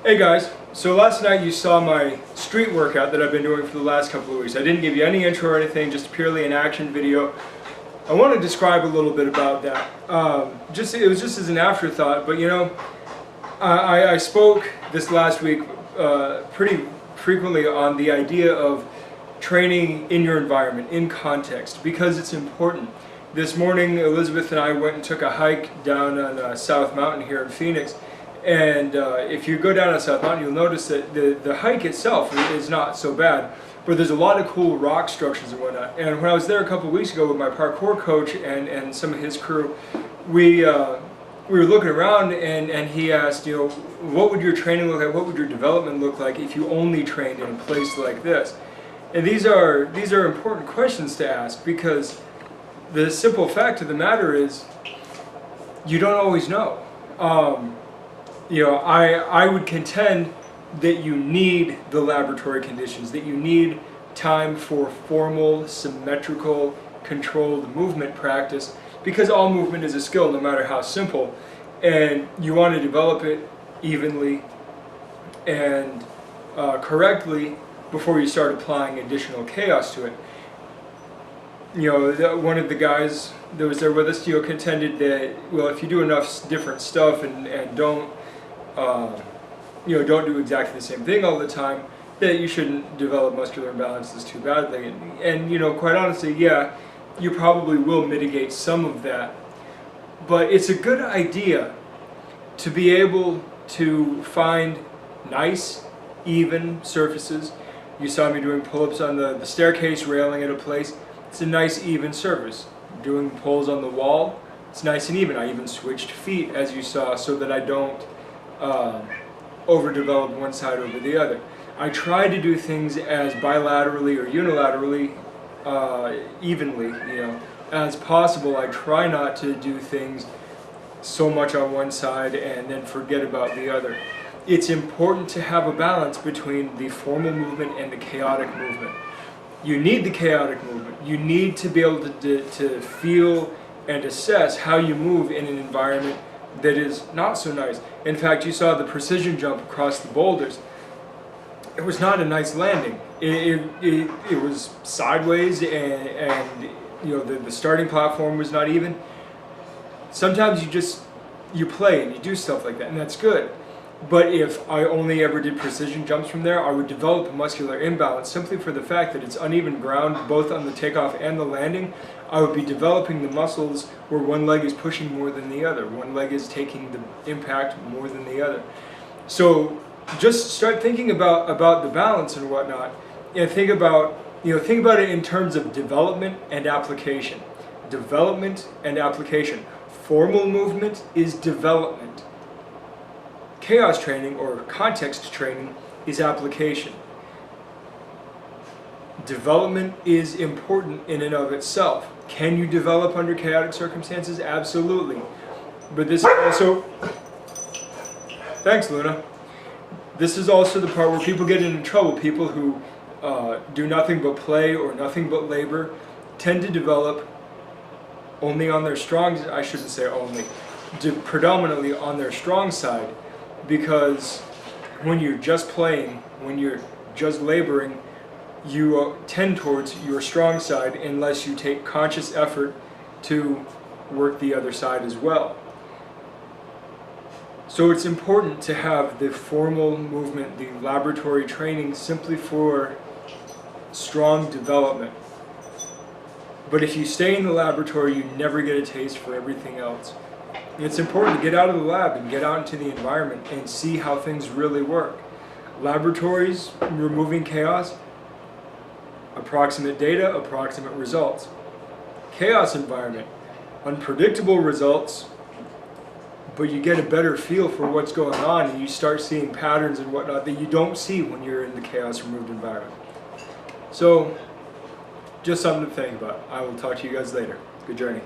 Hey guys, so last night you saw my street workout that I've been doing for the last couple of weeks. I didn't give you any intro or anything, just purely an action video. I want to describe a little bit about that. It was just as an afterthought, but you know, I spoke this last week pretty frequently on the idea of training in your environment, in context, because it's important. This morning, Elizabeth and I went and took a hike down on South Mountain here in Phoenix. And if you go down on South Mountain, you'll notice that the hike itself is not so bad, but there's a lot of cool rock structures and whatnot. And when I was there a couple of weeks ago with my parkour coach and some of his crew, we were looking around and he asked, you know, what would your training look like, what would your development look like if you only trained in a place like this? And these are important questions to ask, because the simple fact of the matter is you don't always know. You know, I would contend that you need the laboratory conditions, that you need time for formal, symmetrical, controlled movement practice, because all movement is a skill, no matter how simple, and you want to develop it evenly and correctly before you start applying additional chaos to it. You know, one of the guys that was there with us, you know, contended that, well, if you do enough different stuff and don't don't do exactly the same thing all the time, that you shouldn't develop muscular imbalances too badly. And you know, quite honestly, yeah, you probably will mitigate some of that. But it's a good idea to be able to find nice, even surfaces. You saw me doing pull-ups on the staircase railing at a place. It's a nice, even surface. Doing pulls on the wall, it's nice and even. I even switched feet, as you saw, so that I don't overdevelop one side over the other. I try to do things as bilaterally or unilaterally, evenly, you know, as possible. I try not to do things so much on one side and then forget about the other. It's important to have a balance between the formal movement and the chaotic movement. You need the chaotic movement. You need to be able to feel and assess how you move in an environment that is not so nice. In fact, you saw the precision jump across the boulders. It was not a nice landing. It was sideways, and you know, the starting platform was not even. Sometimes you play and you do stuff like that, and that's good. But if I only ever did precision jumps from there, I would develop a muscular imbalance simply for the fact that it's uneven ground both on the takeoff and the landing. I would be developing the muscles where one leg is pushing more than the other. One leg is taking the impact more than the other. So just start thinking about the balance and whatnot, and think about it in terms of development and application. Development and application. Formal movement is development. Chaos training or context training is application. Development is important in and of itself. Can you develop under chaotic circumstances? Absolutely. But this is also... Thanks, Luna. This is also the part where people get into trouble. People who do nothing but play or nothing but labor tend to develop only on their strong... I shouldn't say only. Predominantly on their strong side. Because when you're just playing, when you're just laboring, you tend towards your strong side unless you take conscious effort to work the other side as well. So it's important to have the formal movement, the laboratory training, simply for strong development. But if you stay in the laboratory, you never get a taste for everything else. It's important to get out of the lab and get out into the environment and see how things really work. Laboratories, removing chaos, approximate data, approximate results. Chaos environment, unpredictable results, but you get a better feel for what's going on and you start seeing patterns and whatnot that you don't see when you're in the chaos removed environment. So, just something to think about. I will talk to you guys later. Good journey.